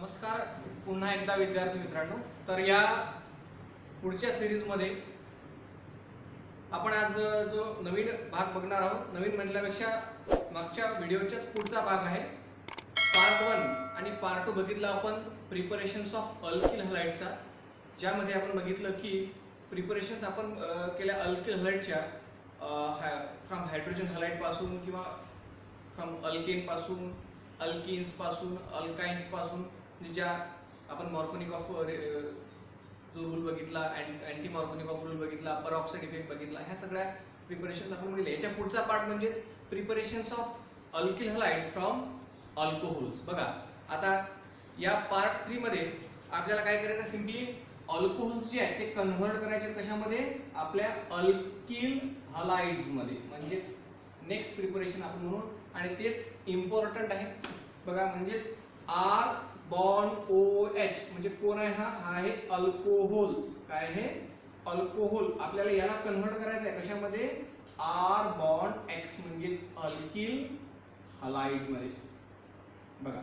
नमस्कार पुन्हा एकदा विद्यार्थी मित्रांनो। तर या पुढच्या सिरीजमध्ये आपण आज जो नवीन भाग बघणार आहोत, नवीन म्हटल्यापेक्षा मागच्या व्हिडिओच्याच पुढचा भाग आहे। पार्ट 1 आणि पार्ट 2 बघितला आपण प्रिपरेशन्स ऑफ अल्किल हलाइडचा, ज्यामध्ये आपण बघितलं की प्रिपरेशन्स आपण केल्या अल्किल हलाइडच्या फ्रॉम हायड्रोजन हलाइड पासून किंवा फ्रॉम अल्केन पासून, अल्किन्स पासून, अल्काइन्स पासून, ज्या आपण मॉर्कोनिक ऑफ जो रूल बघितला, अँटी मॉर्कोनिक ऑफ रूल बघितला, परऑक्साइड इफेक्ट बघितला, ह्या सगळ्या प्रिपरेशन्स आपण बघितले। याच्या पुढचा पार्ट म्हणजे preparations of alkyl halides from alcohols. बघा आता या पार्ट 3 मध्ये आपल्याला काय करायचं, सिंपली अल्कोहोल्स जे आहेत ते कन्व्हर्ट करायचे कशामध्ये, आपल्या अल्किल हलाइड्स मध्ये, म्हणजेच नेक्स्ट प्रिपरेशन आपण म्हणू, आणि तेच इम्पॉर्टंट आहे। बघा म्हणजेच आर बॉन्ड ओ एच म्हणजे कोण आहे, हा आहे अल्कोहोल। काय आहे, अल्कोहोल। आपल्याला याला कन्व्हर्ट करायचं आहे कशामध्ये, आर बॉन्ड एक्स म्हणजेच अल्किल हलाइड मध्ये। बघा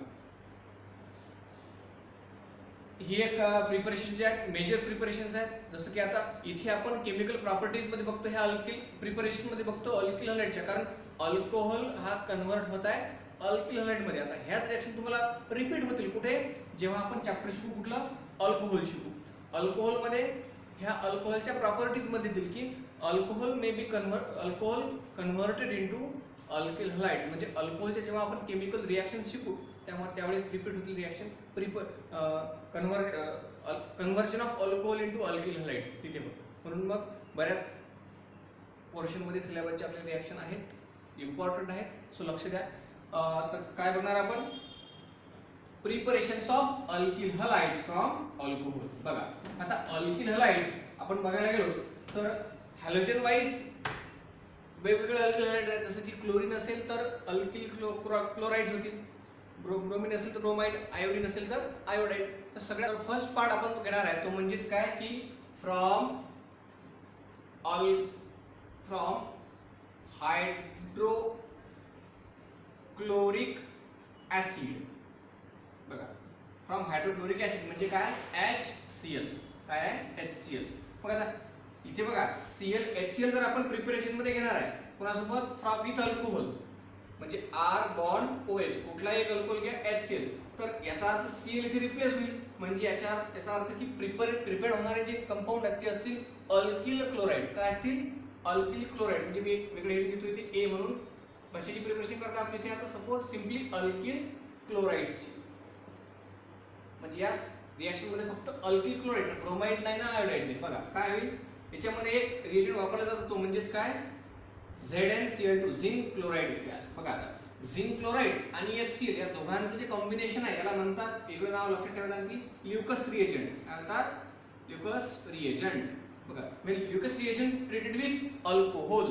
ही एक प्रिपरेशन जे आहेत, मेजर प्रिपरेशन्स आहेत। जसं की आता इथे आपण केमिकल प्रॉपर्टीज मध्ये बघतो, ह्या अल्किल प्रिपरेशन मध्ये बघतो अल्किल हलाइडच्या, कारण अल्कोहोल हा कन्व्हर्ट होत आहे अल्किल हलाइड मध्ये। आता ह्याच रिएक्शन तुम्हाला रिपीट होतील कुठे, जेव्हा आपण चॅप्टर शिकू कुठलं, अल्कोहोल शिकू। अल्कोहोल मध्ये ह्या अल्कोहोलच्या प्रॉपर्टीज मध्ये दिल की alcohol may be alcohol converted into alkyl halide, म्हणजे अल्कोहोलच्या जेव्हा आपण केमिकल रिएक्शन शिकू त्यावेळेस रिपीट होतील reaction, conversion of alcohol into alkyl halides तिथे बघ। म्हणून मग बऱ्याच पोर्शन मध्ये सिलेबसचे आपले रिएक्शन आहेत, इम्पॉर्टंट आहे, सो लक्ष द्या। तर काय बघणार आपण, preparations of alkyl halides from alcohol. बघा आता अल्किल हलाइड्स आपण बघायला गेलो तर हॅलोजन वाइज वेगवेगळे अल्किल हलाइड आहेत। जसं की क्लोरीन असेल तर अल्किल क्लोराइड्स होतील, ब्रोमीन असेल तर ब्रोमाइड, आयोडीन असेल तर आयोडाइड। तर सगळ्यात फर्स्ट पार्ट आपण घेणार आहे तो म्हणजेच काय की फ्रॉम हायड्रोक्लोरिक ऍसिड। बघा फ्रॉम हायड्रोक्लोरिक ऍसिड म्हणजे काय, HCl। काय आहे, HCl। मग आता इथे बघा Cl HCl जर आपण प्रिपरेशन मध्ये घेणार आहे कोणासोबत, फ्रॉम विथ अल्कोहोल, म्हणजे R बॉन्ड OH, कुठलाही एक अल्कोहोल घ्या HCl, तर याचा अर्थ Cl इथे रिप्लेस होईल, म्हणजे याचा अर्थ की प्रिपेअर होणारे जे कंपाऊंड आहेत ते असतील अल्किल क्लोराइड। काय असतील, अल्किल क्लोराइड। म्हणजे मी एक वेगळे हेड घेतो इथे A म्हणून, कशाची प्रिपरेशन करता आपण इथे, आता सपोज सिंपली अल्किल क्लोराइड्सची, म्हणजे या रिएक्शन मध्ये फक्त अल्किल क्लोराइड, ब्रोमाइड नाही ना, आयोडाइड नाही। बघा काय होईल, याच्यामध्ये एक रिएजंट वापरला जातो तो म्हणजेच काय, ZnCl2 झिंक क्लोराइड गॅस। बघा आता झिंक क्लोराइड आणि HCl या दोघांचं जे कॉम्बिनेशन आहे याला म्हणतात, वेगळं नाव लक्षात ठेवायला की ल्युकस रिएजंट। काय म्हणतात, ल्युकस रिएजंट। बघा when Lucas reagent treated with alcohol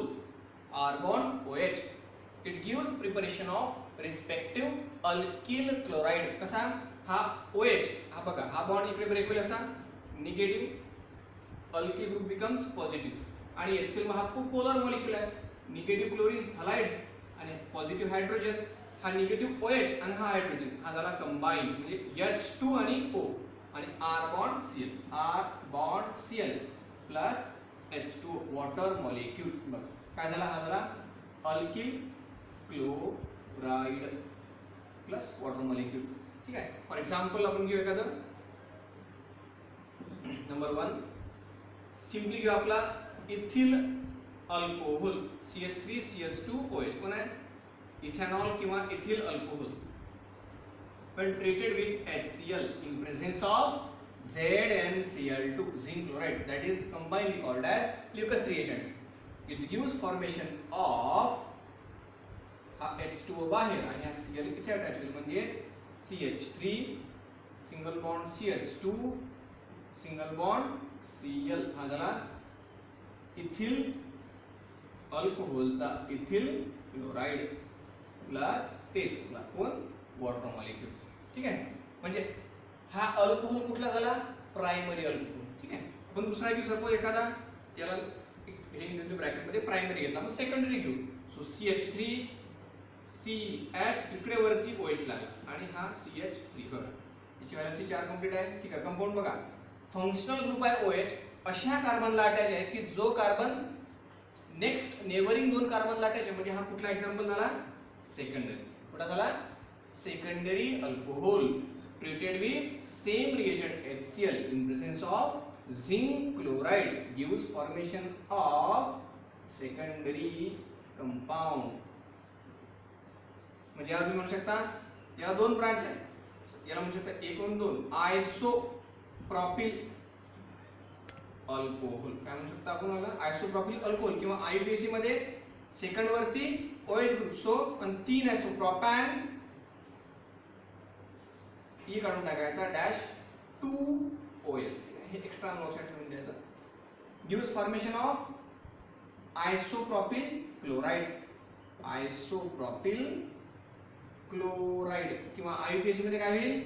R bond OH, it gives preparation of respective alkyl chloride। कसा, हा OH हा बघा हा बॉन्ड इकडे ब्रेक होईल असा, negative alkyl group becomes positive, आणि HCl हा खूप पोलर मॉलिक्यूल आहे, निगेटिव्ह क्लोरीन हलाइड आणि पॉझिटिव्ह हायड्रोजन, हा निगेटिव्ह OH आणि हा हायड्रोजन हा झाला कंबाईन, म्हणजे H2 आणि O, आणि R bond Cl plus H2 water molecule. बघ काय झाला, हा झाला alkyl chloride plus water molecule. ठीक आहे, फॉर एक्झाम्पल आपण घेऊ एखादं, नंबर 1 सिंपली घेऊ आपला इथिल अल्कोहोल CH3CH2OH, कोण आहे, इथेनॉल किंवा ethyl alcohol, when treated with HCl in presence of ZnCl2 zinc chloride, that is combinedly called as Lucas reagent. It gives formation of हा H2O बाहेर आणि हा Cl इथे अटॅच होईल, म्हणजे CH3 single bond CH2 single bond Cl, हा झाला ethyl अल्कोहोलचा ethyl chloride plus तेच कोण, वॉटर मॉलिक्यूल। ठीक आहे, म्हणजे हा अल्कोहोल कुठला झाला, प्रायमरी अल्कोहोल। ठीक आहे, आपण दुसरा घेऊ, सपोज एखादा याला हेडिंग देतो ब्रॅकेट मध्ये, प्रायमरी घेतला, आपण सेकंडरी घेऊ, सो CH3 CH इकडे वरती OH लागला आणि हा CH3 बघा याची व्हॅलेन्सी 4 कंप्लीट आहे. ठीक आहे. कंपाऊंड बघा, फंक्शनल ग्रुप आहे OH अशा कार्बनला अटॅच आहे की जो कार्बन नेक्स्ट नेबरिंग 2 कार्बनला अटॅच आहे. म्हणजे हा कुठला एक्झाम्पल झाला? सेकंडरी. कुठला झाला? Secondary alcohol treated with same reagent HCl in presence of zinc chloride gives formation of secondary compound. म्हणजे याला तुम्ही म्हणू शकता, या 2 ब्रांच आहेत, याला म्हणू शकता 1 आणि 2 आयसोप्रोपिल अल्कोहोल. काय म्हणू शकता आपण याला? Isopropyl alcohol. किंवा IUPAC मध्ये सेकंड वरती OH ग्रुप, सो आणि 3 आयसो प्रोपॅन ही काढून टाकायचा डॅश 2OL. हे एक्स्ट्रा लक्षात ठेवून द्यायचं. Gives formation of isopropyl chloride. Isopropyl chloride किंवा IUPAC मध्ये काय होईल?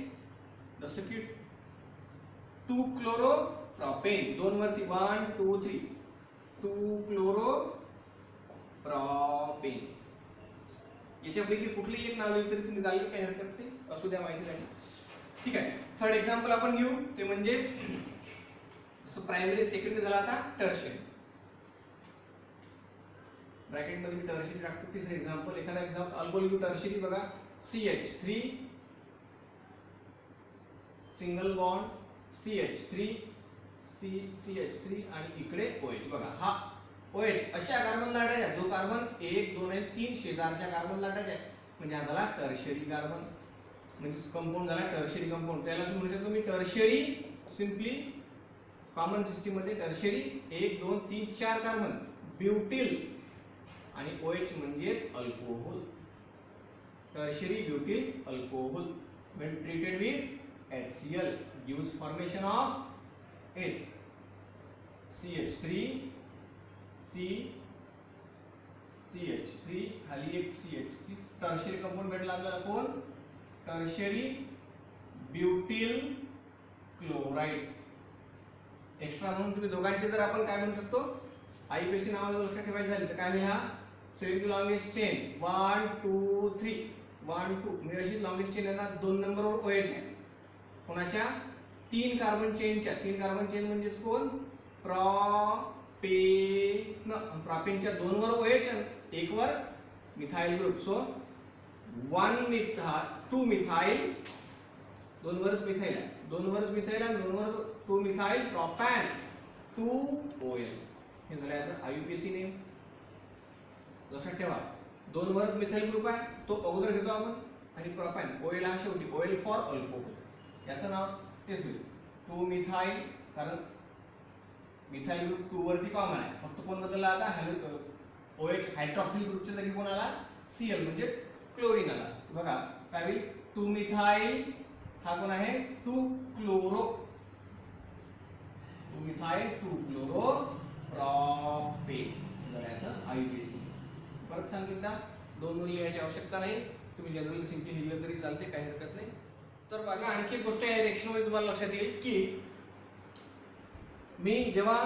जसं की 2 क्लोरो प्रोपेन, 2 वरती 1 2 3 2 क्लोरो प्रोपेन. याच्यापैकी कुठलीही एक नाव लिहिलं तरी तुम्ही चालेल, काही हरकत नाही, असू द्या माहितीसाठी. ठीक आहे. थर्ड एक्झाम्पल आपण घेऊ, ते म्हणजे जसं प्रायमरी सेकंडरी झाला, आता टर्शियरी. ब्रॅकेट मध्ये मी टर्शियरी टाकतो. तिसरं एक्झाम्पल, एखादा एक्झाम्पल अल्कोहोल घेऊ टर्शियरी. बघा, CH3 single bond CH3 CH3 आणि इकडे OH. बघा, हा OH अशा कार्बनला अटॅच आहे जो कार्बन 1 2 आणि 3 शेजारच्या कार्बनला अटॅच आहे. म्हणजे हा झाला टर्शियरी कार्बन, म्हणजे कंपाऊंड झाला टर्शियरी कंपाऊंड. त्याला म्हणू शकतो मी टर्शियरी. सिंपली कॉमन सिस्टीम मध्ये टर्शियरी 1 2 3 4 कार्बन, ब्युटिल आणि OH म्हणजेच alcohol. Tertiary butyl alcohol when treated with HCl gives formation of H CH3 CH3 खाली एक CH3. टर्शियरी कंपाऊंड भेटला आपल्याला, कोण? Tertiary ब्युटिल chloride. एक्स्ट्रा म्हणून तुम्ही दोघांचे जर आपण काय म्हणू शकतो, IUPAC नावाला लक्षात ठेवायचं झालं तर काय होईल? हा सेकंड लॉंगेस्ट चेन 1 2 3 1 2, म्हणजे अशी लॉंगेस्ट चेन येणार. 2 नंबरवर OH आहे. कोणाच्या? 3 कार्बन चेनच्या. 3 कार्बन चेन म्हणजे कोण? प्रोपेन. प्रोपेनच्या 2 वर OH आणि 1 वर methyl group. So 1 methyl 2 methyl, 2 वरच मिथाइल आहे, 2 वरच मिथाइल आणि 2 वर 2 मिथाइल प्रोपॅन 2OL. हे झालं याचं IUPAC नेम. लक्षात ठेवा, 2 वरच मिथाइल ग्रुप आहे, तो अगोदर घेतो आपण, आणि प्रोपॅन OL हा शेवटी. OL फॉर अल्कोहोल, याचं नाव तेच होईल 2 मिथाइल, कारण मिथाइल ग्रुप 2 वरती कॉमन आहे. फक्त कोण बदलला आता? OH हायड्रॉक्सिल ग्रुपच्या जागी कोण आला? Cl म्हणजेच क्लोरीन आला. बघा काय होईल? 2 मिथाइल, हा कोण आहे? 2 क्लोरो, 2 मिथाइल 2 क्लोरो प्रोपेन. याचं IUPAC. परत सांगितलं, 2 मूल्य लिहायची आवश्यकता नाही, तुम्ही जनरली सिंपली लिहिलं तरी चालते, काही हरकत नाही. तर बघा, आणखी एक गोष्ट या रिएक्शन मध्ये तुम्हाला लक्षात येईल की मी जेव्हा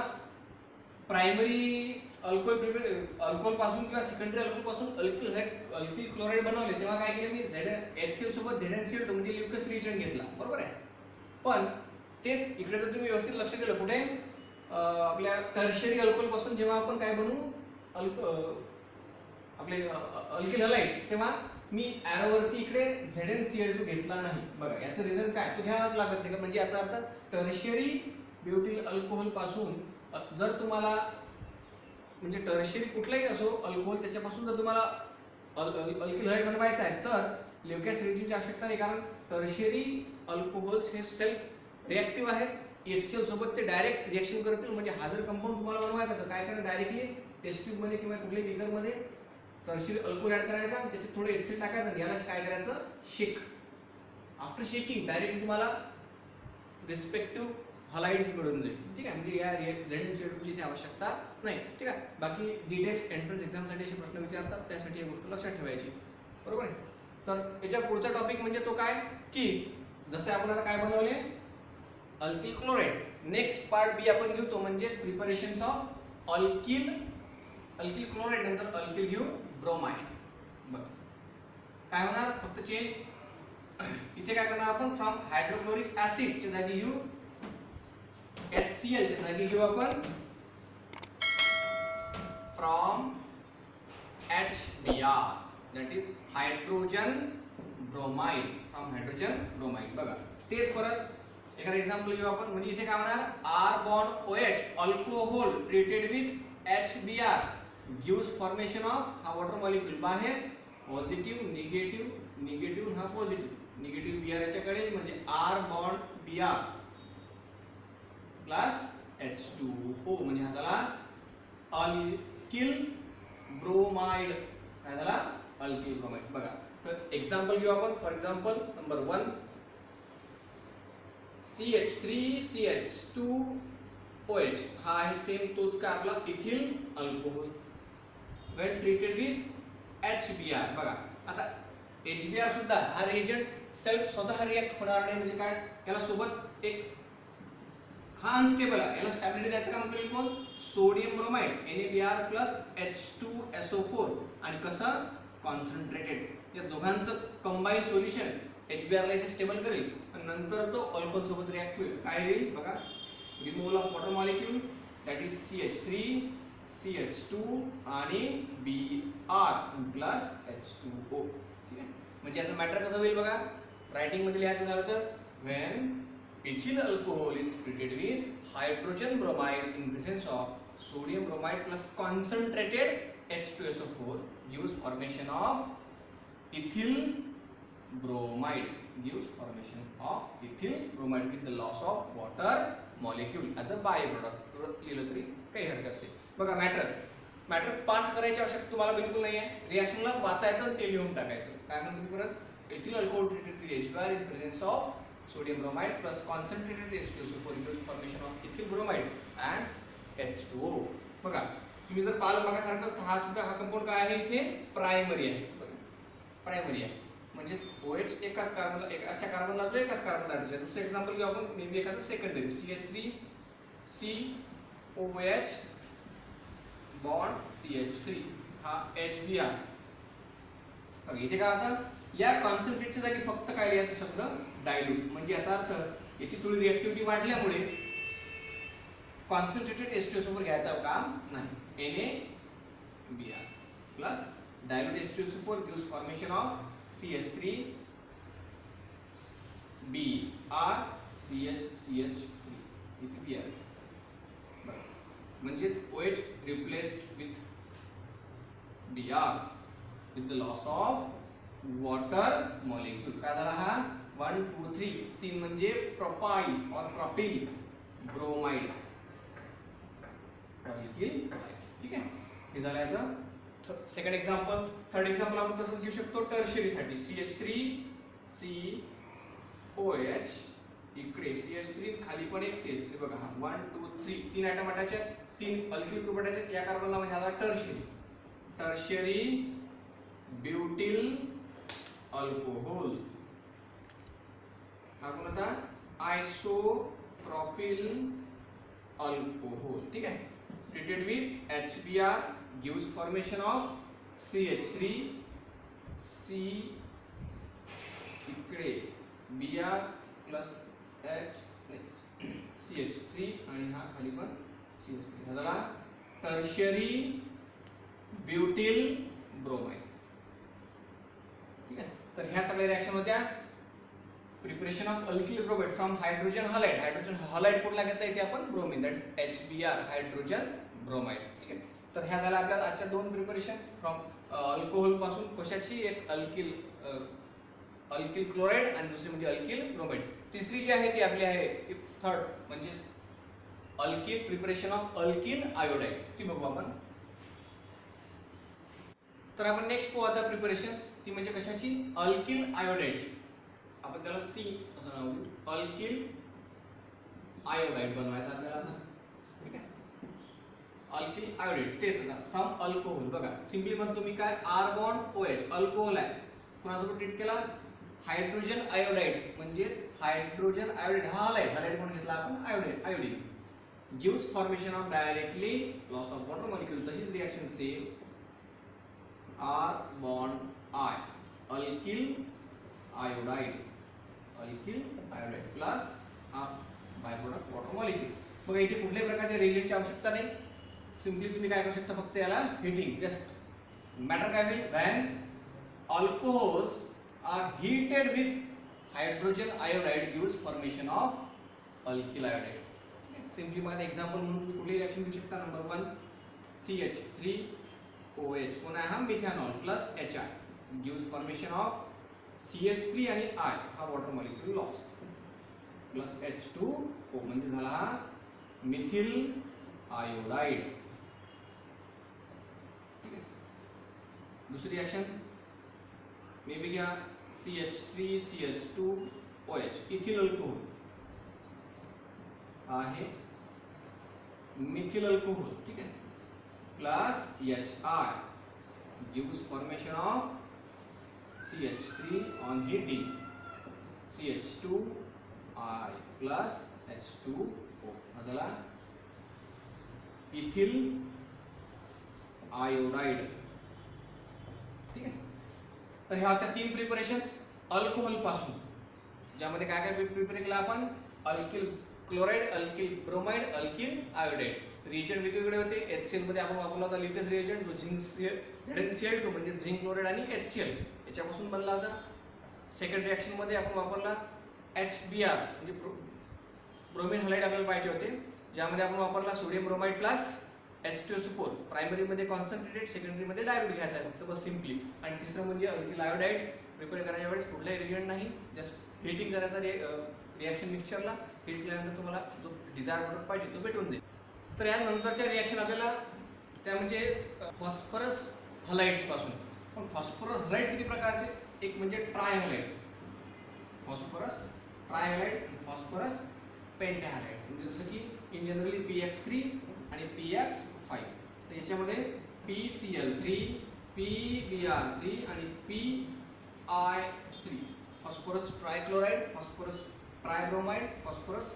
प्रायमरी अल्कोहोल पासून किंवा सेकंडरी अल्कोहोल पासून अल्किल क्लोराइड बनवले, तेव्हा काय केलं मी? HCl सोबत ZnCl2 म्हणजे ल्युकस रिएजंट घेतला, बरोबर आहे. पण तेच इकडे जर तुम्ही व्यवस्थित लक्ष दिलं, कुठे आपल्या टर्शियरी अल्कोहोल पासून जेव्हा आपण काय बनवू आपले अल्किल हलाइड्स, तेव्हा मी एरोवरती इकडे ZnCl2 घेतला नाही. बघा याचं रिझन काय? तो घ्यावाच लागत नाही. म्हणजे याचा अर्थ टर्शियरी ब्युटिल अल्कोहोल पासून जर तुम्हाला, म्हणजे टर्शियरी कुठलाही असो अल्कोहोल, त्याच्यापासून जर तुम्हाला अल्किल हलाइड बनवायचा आहे तर ल्युकस रिएजंटची आवश्यकता नाही, कारण टर्शियरी अल्कोहोल्स हे सेल्फ रिएक्टिव्ह आहेत. HCl सोबत ते डायरेक्ट रिएक्शन करतील. म्हणजे हा जर कंपाऊंड तुम्हाला बनवायचा तर काय करायचं? डायरेक्टली टेस्ट ट्यूब मध्ये किंवा कुठल्याही बिकर मध्ये टर्शियरी अल्कोहोल ऍड करायचा, त्याच्यात थोडं HCl टाकायचं, याला काय करायचं? शेक. आफ्टर शेकिंग डायरेक्टली तुम्हाला रिस्पेक्टिव्ह हलाइड्स मिळून जाईल. ठीक आहे, म्हणजे या ZnCl2 ची इथे आवश्यकता नाही. ठीक आहे. बाकी डिटेल एंट्रन्स एक्झाम साठी असे प्रश्न विचारतात, त्यासाठी ही गोष्ट लक्षात ठेवायची, बरोबर आहे. तर याच्या पुढचा टॉपिक म्हणजे तो काय की जसे आपण आता काय बनवले? Alkyl chloride. नेक्स्ट पार्ट बी आपण घेऊ, तो म्हणजे प्रिपरेशन्स ऑफ अल्किल क्लोराइड. नंतर अल्किल घेऊ ब्रोमाइड. बघ काय होणार? फक्त चेंज इथे काय करणार आपण, फ्रॉम हायड्रोक्लोरिक ऍसिड च्या जागी घेऊ HCl च्या जागी घेऊ आपण from HBr, that is hydrogen bromide, from hydrogen bromide. बघा तेच परत एखादं एक्झाम्पल घेऊ आपण. म्हणजे इथे काय होणार, R bond OH alcohol treated with HBr gives formation of, हा वॉटर मॉलिक्यूल बाहेर पॉझिटिव्ह निगेटिव्ह, निगेटिव्ह हा पॉझिटिव्ह, निगेटिव्ह Br याच्याकडे म्हणजे R bond Br plus H2O म्हणजे हा झाला अल्किल ब्रोमाइड. काय झाला, अल्किल ब्रोमाइड. बघा तर एक्झाम्पल घेऊ आपण. फॉर एक्झाम्पल नंबर 1 CH3CH2OH हा आहे सेम तोच का आपला ethyl alcohol when treated with HBr. बघा आता HBr सुद्धा हा रिएजंट सेल्फ स्वतः रिएक्ट होणार नाही. म्हणजे काय, याला सोबत एक हा अनस्टेबल आहे, याला स्टॅबिलिटी द्यायचं काम करेल कोण, sodium bromide NaBr plus H2SO4. आणि कसं, कॉन्सन्ट्रेटेड. या दोघांचं कंबाईन सोल्युशन HBr ला इथे स्टेबल करेल आणि नंतर तो अल्कोहोल सोबत रिएक्ट होईल. काय होईल बघा, removal of water molecule that is CH3 CH2 आणि Br प्लस H2O. ठीक आहे, म्हणजे याचं मॅटर कसं होईल बघा, रायटिंग मध्ये लिहायचं झालं तर when ethyl alcohol is treated with hydrogen bromide in presence of sodium bromide plus concentrated H2SO4 gives formation of ethyl bromide, gives formation of ethyl bromide with the loss of water molecule as a byproduct. लिहिलं तरी काही हरकत नाही. बघा matter पाठ करायची आवश्यकता तुम्हाला बिलकुल नाही आहे, रिएक्शनलाच वाचायचं ते लिहून टाकायचं. काय म्हणतो परत, ethyl alcohol treated with HBr in presence of sodium bromide plus concentrated H2SO4 gives formation of ethyl bromide and H2O. बघा तुम्ही जर पाहिलं बघासारखं हा सुद्धा हा कंपाऊंड काय आहे, इथे प्रायमरी आहे. बघा प्रायमरी आहे म्हणजे OH एकाच कार्बनला, एक अशा कार्बनला जो एकाच कार्बनला अटॅच आहे. दुसरं एक्झाम्पल घेऊ आपण, मे बी एखादं सेकंडरी CH3COH बॉन्ड CH3 हा HBr. बघा इथे काय होतं, या कॉन्सन्ट्रेटच्या जागी फक्त काय लिहायचं शब्द डायल्यूट. म्हणजे याचा अर्थ याची थोडी रिएक्टिव्हिटी वाढल्यामुळे कॉन्सन्ट्रेटेड H2SO4 घ्यायचं काम नाही. NaBr plus dilute H2SO4 gives formation of CH3 Br CH3 इथे Br. म्हणजेच OH replaced with Br with the loss of water molecule. काय झाला हा 1 2 3 तीन म्हणजे प्रोपाइल और प्रोपिल ब्रोमाइड मॉलिक्यूल. ठीक आहे, हे झालं याचं सेकंड एक्झाम्पल. थर्ड एक्झाम्पल आपण तसंच घेऊ शकतो टर्शियरी साठी. CH3COH इकडे CH3 खाली पण एक CH3. बघा हा 1 2 3 तीन आयटम अटॅच आहेत, तीन अल्किल ग्रुप अटॅच आहेत. या कार्बनला म्हणजे आता टर्शियरी ब्युटिल अल्कोहोल. हा कोण होता, आयसोप्रोपिल अल्कोहोल. ठीक आहे, treated with HBr gives formation of CH3 C इकडे Br प्लस CH3 आणि हा खाली पण CH3. हा झाला टर्शियरी ब्युटिल ब्रोमाइड. ठीक आहे, तर ह्या सगळ्या रिएक्शन होत्या preparation of alkyl bromide from hydrogen halide. Hydrogen halide कुठला घेतला इथे आपण, bromine, that is HBr hydrogen bromide. ठीक आहे, तर ह्या झाल्या आपल्या आजच्या दोन प्रिपरेशन फ्रॉम अल्कोहोल पासून. कशाची, एक अल्किल क्लोराइड आणि दुसरी म्हणजे अल्किल ब्रोमाइड. तिसरी जी आहे ती आपली आहे ती थर्ड म्हणजे alkyl preparation of alkyl iodide. ती बघू आपण. तर आपण नेक्स्ट पाहू आता प्रिपरेशन्स, ती म्हणजे कशाची, अल्किल आयोडाइड. आपण त्याला C असं नाव देऊ, अल्किल आयोडाइड बनवायचा आपल्याला आता. ठीक आहे, अल्किल आयोडाइड तेच ना फ्रॉम अल्कोहोल. बघा सिंपली म्हणतो मी काय, R बॉन्ड OH अल्कोहोल आहे, कोणासोबत ट्रीट केला, हायड्रोजन आयोडाइड. म्हणजे हायड्रोजन आयोडाइड हा हॅलाइड म्हणून घेतला आपण, iodine gives formation of directly loss of water molecule. तशीच reaction same R bond I alkyl iodide alkyl iodide plus हा बाय प्रोडक्ट वॉटर मॉलिक्यूल. बघा इथे कुठल्याही प्रकारच्या रिएजंटची आवश्यकता नाही. सिंपली तुम्ही काय करू शकता, फक्त याला हिटिंग जस्ट मॅटर काय होईल, when alcohols are heated with hydrogen iodide gives formation of alkyl iodide. Simply माझं एक्झाम्पल म्हणून तुम्ही कुठली रिएक्शन घेऊ शकता. नंबर 1 CH3OH पुन्हा हा methanol plus HI gives formation of CH3 आणि I हा water molecule loss plus H2O म्हणजे झाला हा मिथिल आयोडाईड. दुसरी रिएक्शन मे बी घ्या CH3CH2OH इथिल अल्कोहोल आहे मिथिल अल्कोहोल, ठीक आहे, plus HI gives formation of CH3 on heating CH2I plus H2O झाला इथिल आयोडाईड. ठीक आहे. तर ह्या होत्या 3 प्रिपरेशन्स अल्कोहोल पासून, ज्यामध्ये काय काय प्रिपेअर केलं आपण, alkyl chloride, alkyl bromide, alkyl iodide. Reagent वेगवेगळे होते. HCl मध्ये आपण वापरला होता लिकेज रिएजंट जो ZnCl2 म्हणजे झिंक क्लोराइड आणि HCl याच्यापासून बनला होता. सेकंड रिएक्शन मध्ये आपण वापरला HBr म्हणजे ब्रोमीन हलाइड आपल्याला पाहिजे होते, ज्यामध्ये आपण वापरला sodium bromide plus H2SO4. Primary मध्ये कॉन्सन्ट्रेटेड, सेकंडरी मध्ये डायल्यूट घ्यायचा आहे फक्त बस सिंपली. आणि तिसरं म्हणजे अल्किल आयोडाईड प्रिपेअर करायच्या वेळेस कुठलाही रिएजंट नाही, जस्ट हीटिंग करायचा रिएक्शन मिक्सचरला. हीट केल्यानंतर तुम्हाला जो डिझायर प्रोडक्ट पाहिजे तो भेटून जाईल. तर या नंतरच्या रिएक्शन आपल्याला त्या म्हणजे फॉस्फरस हलाइड्स पासून. पण फॉस्फरस हलाइड किती प्रकारचे, एक म्हणजे tri halides, phosphorus tri halide, phosphorus pentahalide. म्हणजे जसं की इन जनरली PX3 आणि PX5. तर याच्यामध्ये PCl3, PBr3 आणि PI3 phosphorus trichloride, phosphorus ट्रायब्रोमाइड, phosphorus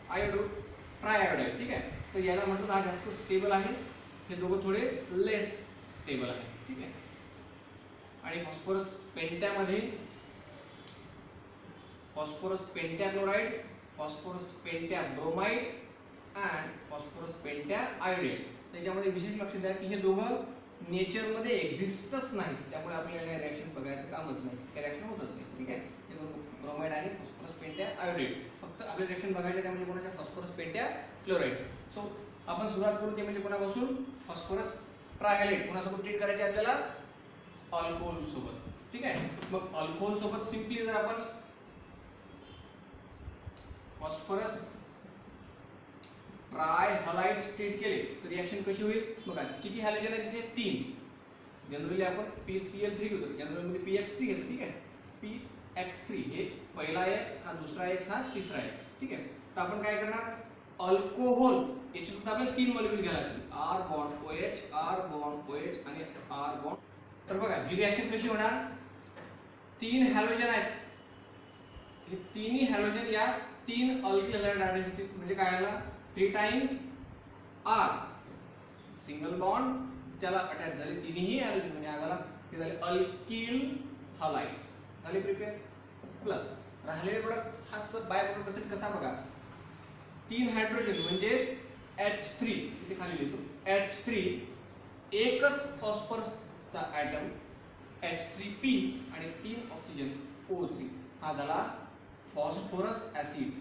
ट्रायआयोडाईड. ठीक आहे. तर याला म्हटलं हा जास्त स्टेबल आहे, हे दोघं थोडे लेस स्टेबल आहे. ठीक आहे. आणि फॉस्फरस पेंट्यामध्ये phosphorus pentachloride, phosphorus pentabromide and phosphorus pentaiodide. त्याच्यामध्ये विशेष लक्ष द्या की हे दोघं नेचरमध्ये एक्झिस्टच नाही, त्यामुळे आपल्याला या रिएक्शन बघायचं कामच नाही, हे रिएक्शन होतच नाही. ठीक आहे. हे दोन ब्रोमाइड आणि फॉस्फरस पेंटॅआयोडाईड फक्त आपले रिएक्शन बघायचे, त्यामध्ये कोणाच्या फॉस्फरस पेंटॅक्लोराइड. सो आपण सुरुवात करू ते म्हणजे कोणापासून, फॉस्फरस ट्रायहालाइड. कोणासोबत ट्रीट करायचे आपल्याला, अल्कोहोल सोबत. ठीक आहे. मग अल्कोहोल सोबत सिंपली जर आपण फॉस्फरस ट्रायहालाइड्स ट्रीट केले तर रिएक्शन कशी होईल बघा. किती हॅलोजन आहे तिथे, 3. जनरली आपण PCl3 घेतो, जनरल मध्ये PX3 घेतो. ठीक आहे. PX3 हे पहिला X, हा दुसरा X, हा तिसरा X. ठीक आहे. तर आपण काय करणार, अल्कोहोल याच्यात आपल्याला 3 मॉलिक्यूल घ्यायला लागतील, R bond OH, R bond OH आणि R बॉन्ड. तर बघा ही रिएक्शन कशी होणार, 3 हॅलोजन आहेत, हे तिन्ही हॅलोजन या 3 अल्किल हॅलाइड ऍटॉम्स म्हणजे काय आला, 3 टाइम्स R सिंगल बॉन्ड त्याला अटॅच झाले, तिन्ही हॅलोजन म्हणजे आगाला हे झाले अल्किल हॅलाइड्स झाले प्रिपेअर. प्लस राहिलेले प्रोडक्ट हा सब बाय प्रोडक्ट असेल कसा बघा, 3 हायड्रोजन म्हणजेच H3 इथे खाली लिहितो H3, एकच फॉस्फरसचा ॲटम H3P आणि 3 ऑक्सिजन O3 हा झाला फॉस्फरस ऍसिड.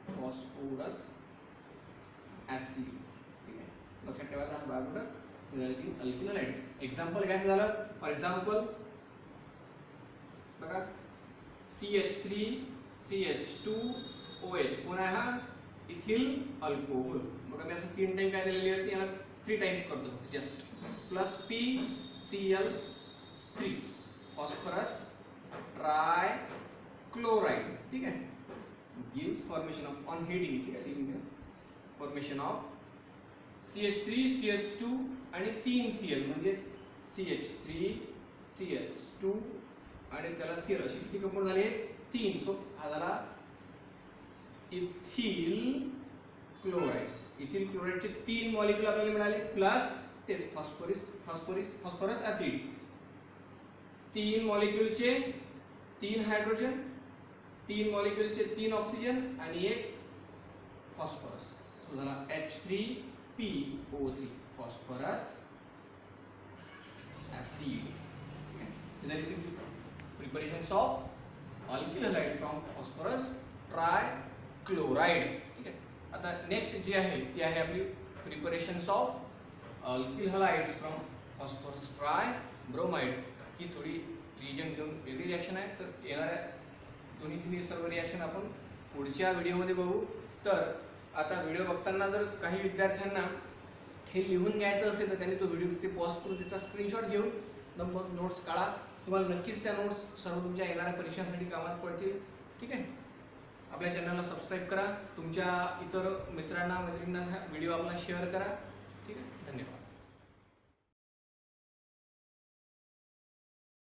Phosphorus acid. ठीक आहे. लक्षात ठेवायचा हा बाय प्रोडक्ट झाले 3 अल्किल हॅलाइड. एक्झाम्पल घ्यायचं झालं, फॉर एक्झाम्पल बघा CH3 CH2OH पुन्हा हा इथिल अल्कोहोल. बघा मी असं 3 टाइम काय दिलेली आहे, याला 3 टाइम्स करतो just, plus PCl3 phosphorus try chloride. ठीक आहे. Gives formation of on heating. ठीक आहे. फॉर्मेशन ऑफ CH3 CH2 आणि 3 Cl म्हणजे CH3 CH2 आणि त्याला Cl अशी किती कंपाऊंड झाले, 3. सो हा झाला इथिल क्लोराइड. इथिल क्लोराइडचे 3 मॉलिक्यूल आपल्याला मिळाले, प्लस तेच फॉस्फरस ऍसिड 3 मॉलिक्यूलचे 3 हायड्रोजन तीन मॉलिक्युलचे 3 ऑक्सिजन आणि एक फॉस्फरस, तो झाला H3PO3 phosphorous acid. Very simple. Preparations of alkyl halide from phosphorus trichloride. ठीक आहे. आता नेक्स्ट जी आहे ती आहे आपली preparations of alkyl halides from phosphorus tribromide. ही थोडी रिएजंट घेऊन वेगळी रिॲक्शन आहे. तर येणाऱ्या दोन्ही तिन्ही सर्व रिॲक्शन आपण पुढच्या व्हिडिओमध्ये बघू. तर आता व्हिडिओ बघताना जर काही विद्यार्थ्यांना हे लिहून घ्यायचं असेल तर त्यांनी तो व्हिडिओ तिथे पॉज करून त्याचा स्क्रीनशॉट घेऊन मग नोट्स काढा. तुम्हाला नक्कीच त्या नोट्स सर्व तुमच्या येणाऱ्या परीक्षांसाठी कामात पडतील. ठीक आहे. आपल्या चॅनलला सबस्क्राईब करा. तुमच्या इतर मित्रांना मैत्रिणींना हा व्हिडिओ आपला शेअर करा. ठीक आहे.